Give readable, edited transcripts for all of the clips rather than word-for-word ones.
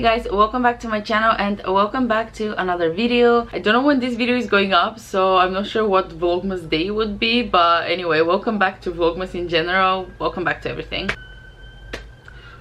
guys, welcome back to my channel and welcome back to another video. I don't know when this video is going up, so I'm not sure what Vlogmas day would be, but anyway, welcome back to Vlogmas in general. Welcome back to everything.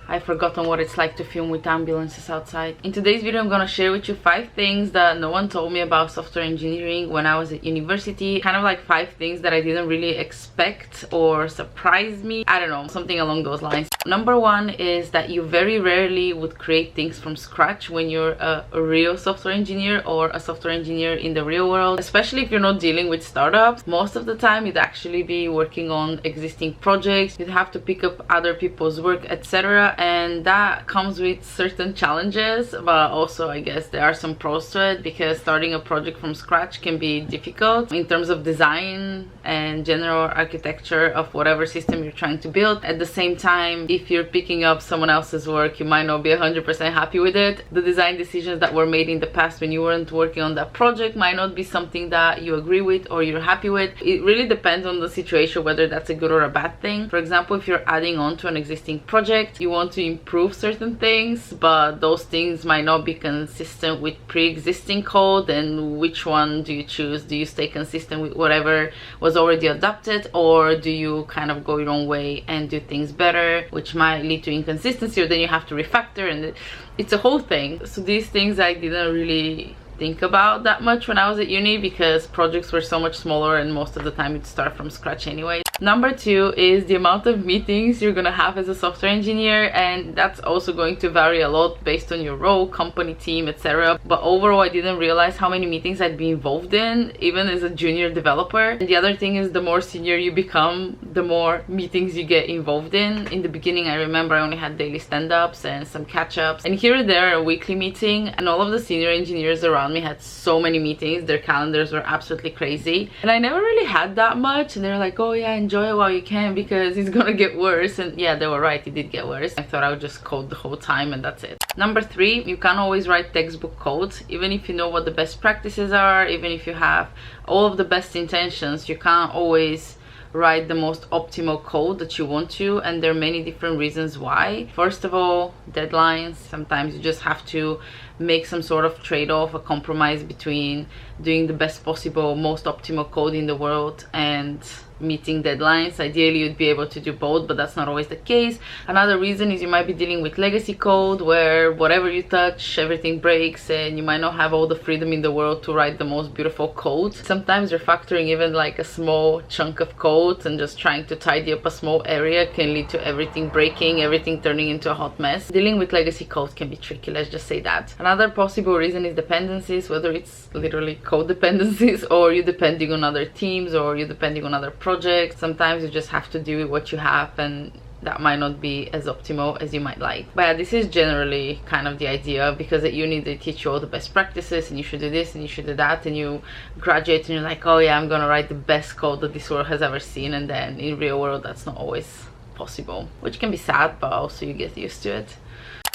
I've forgotten what it's like to film with ambulances outside. In today's video, I'm gonna share with you 5 things that no one told me about software engineering when I was at university. Kind of like 5 things that I didn't really expect or surprise me. I don't know, something along those lines. Number 1 is that you very rarely would create things from scratch when you're a real software engineer or a software engineer in the real world. Especially if you're not dealing with startups. Most of the time, you'd actually be working on existing projects. You'd have to pick up other people's work, etc. And that comes with certain challenges, but also I guess there are some pros to it, because starting a project from scratch can be difficult in terms of design and general architecture of whatever system you're trying to build. At the same time, if you're picking up someone else's work, you might not be 100% happy with it. The design decisions that were made in the past when you weren't working on that project might not be something that you agree with or you're happy with. It really depends on the situation whether that's a good or a bad thing. For example, if you're adding on to an existing project, you want to improve certain things, but those things might not be consistent with pre-existing code, and which one do you choose? Do you stay consistent with whatever was already adopted, or do you kind of go your own way and do things better, which might lead to inconsistency, or then you have to refactor, and it's a whole thing. So these things I didn't really think about that much when I was at uni, because projects were so much smaller and most of the time you'd start from scratch anyway. Number 2 is the amount of meetings you're gonna have as a software engineer, and that's also going to vary a lot based on your role, company, team, etc. But overall, I didn't realize how many meetings I'd be involved in, even as a junior developer. And the other thing is, the more senior you become, the more meetings you get involved in. In the beginning, I remember I only had daily stand-ups and some catch-ups, and here and there a weekly meeting, and all of the senior engineers around me had so many meetings. Their calendars were absolutely crazy, and I never really had that much, and they're like, oh yeah, enjoy it while you can because it's gonna get worse. And yeah, they were right, it did get worse. I thought I would just code the whole time and that's it. Number 3, you can't always write textbook code. Even if you know what the best practices are, even if you have all of the best intentions, you can't always write the most optimal code that you want to, and there are many different reasons why. First of all, deadlines. Sometimes you just have to make some sort of trade-off, a compromise between doing the best possible, most optimal code in the world and meeting deadlines. Ideally, you'd be able to do both, but that's not always the case. Another reason is you might be dealing with legacy code, where whatever you touch, everything breaks, and you might not have all the freedom in the world to write the most beautiful code. Sometimes refactoring even like a small chunk of code and just trying to tidy up a small area can lead to everything breaking, everything turning into a hot mess. Dealing with legacy code can be tricky, let's just say that. Another possible reason is dependencies, whether it's literally code dependencies or you depending on other teams or you depending on other projects. Sometimes you just have to deal with what you have, and that might not be as optimal as you might like. But yeah, this is generally kind of the idea, because at uni they teach you all the best practices and you should do this and you should do that, and you graduate and you're like, oh yeah, I'm gonna write the best code that this world has ever seen, and then in real world that's not always possible, which can be sad, but also you get used to it.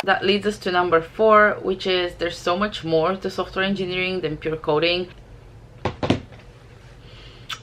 That leads us to number 4, which is there's so much more to software engineering than pure coding.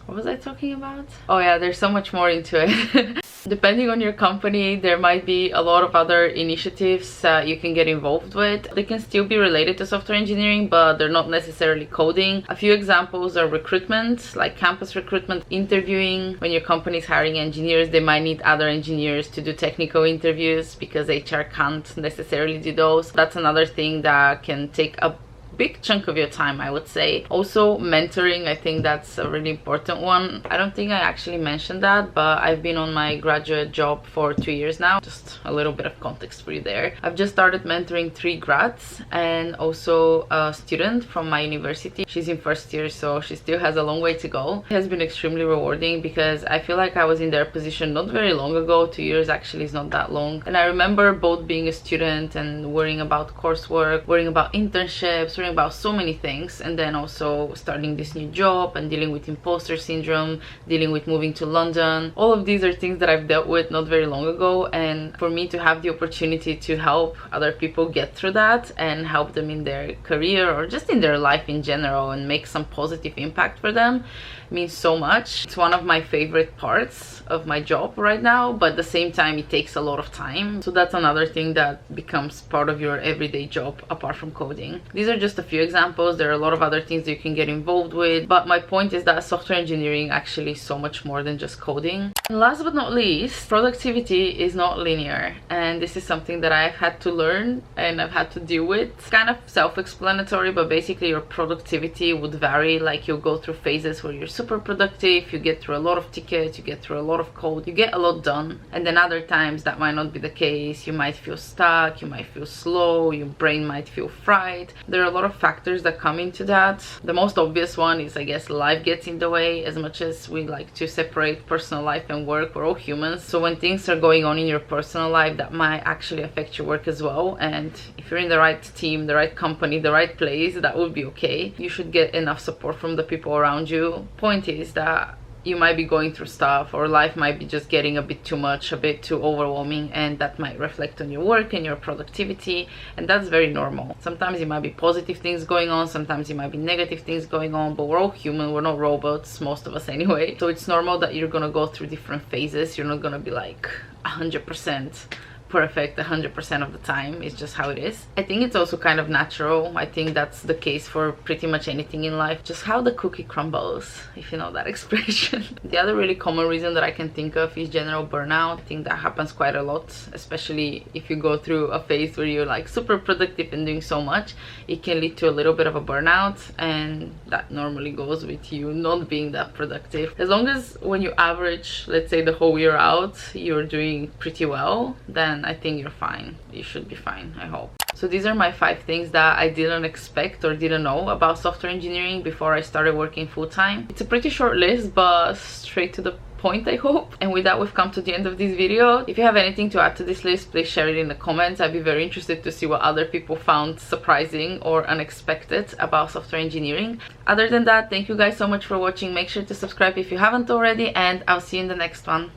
What was I talking about? Oh yeah, there's so much more into it. Depending on your company, there might be a lot of other initiatives you can get involved with. They can still be related to software engineering, but they're not necessarily coding. A few examples are recruitment, like campus recruitment, interviewing. When your company is hiring engineers, they might need other engineers to do technical interviews because HR can't necessarily do those. That's another thing that can take a big chunk of your time, I would say. Also, mentoring, I think that's a really important one. I don't think I actually mentioned that, but I've been on my graduate job for 2 years now. Just a little bit of context for you there. I've just started mentoring 3 grads and also a student from my university. She's in 1st year, so she still has a long way to go. It has been extremely rewarding because I feel like I was in their position not very long ago. 2 years actually is not that long. And I remember both being a student and worrying about coursework, worrying about internships, wondering about so many things, and then also starting this new job and dealing with imposter syndrome, dealing with moving to London. All of these are things that I've dealt with not very long ago, and for me to have the opportunity to help other people get through that and help them in their career or just in their life in general and make some positive impact for them means so much. It's one of my favorite parts of my job right now, but at the same time it takes a lot of time, so that's another thing that becomes part of your everyday job apart from coding. These are just a few examples. There are a lot of other things that you can get involved with, but my point is that software engineering actually is so much more than just coding. And last but not least, productivity is not linear, and this is something that I've had to learn and I've had to deal with. It's kind of self-explanatory, but basically your productivity would vary. Like, you'll go through phases where you're super productive, you get through a lot of tickets, you get through a lot of code, you get a lot done, and then other times that might not be the case. You might feel stuck, you might feel slow, your brain might feel fried. There are a lot of factors that come into that. The most obvious one is, I guess, life gets in the way. As much as we like to separate personal life and work, we're all humans, so when things are going on in your personal life, that might actually affect your work as well. And if you're in the right team, the right company, the right place, that would be okay. You should get enough support from the people around you. Point is that you might be going through stuff, or life might be just getting a bit too much, a bit too overwhelming, and that might reflect on your work and your productivity, and that's very normal. Sometimes it might be positive things going on, sometimes it might be negative things going on, but we're all human, we're not robots, most of us anyway. So it's normal that you're gonna go through different phases. You're not gonna be like 100% perfect 100% of the time. It's just how it is. I think it's also kind of natural. I think that's the case for pretty much anything in life. Just how the cookie crumbles, if you know that expression. The other really common reason that I can think of is general burnout. I think that happens quite a lot, especially if you go through a phase where you're like super productive and doing so much. It can lead to a little bit of a burnout, and that normally goes with you not being that productive. As long as when you average, let's say, the whole year out, you're doing pretty well, then I think you're fine. You should be fine, I hope. So these are my 5 things that I didn't expect or didn't know about software engineering before I started working full-time. It's a pretty short list, but straight to the point, I hope. And with that, we've come to the end of this video. If you have anything to add to this list, please share it in the comments. I'd be very interested to see what other people found surprising or unexpected about software engineering. Other than that, thank you guys so much for watching. Make sure to subscribe if you haven't already, and I'll see you in the next one.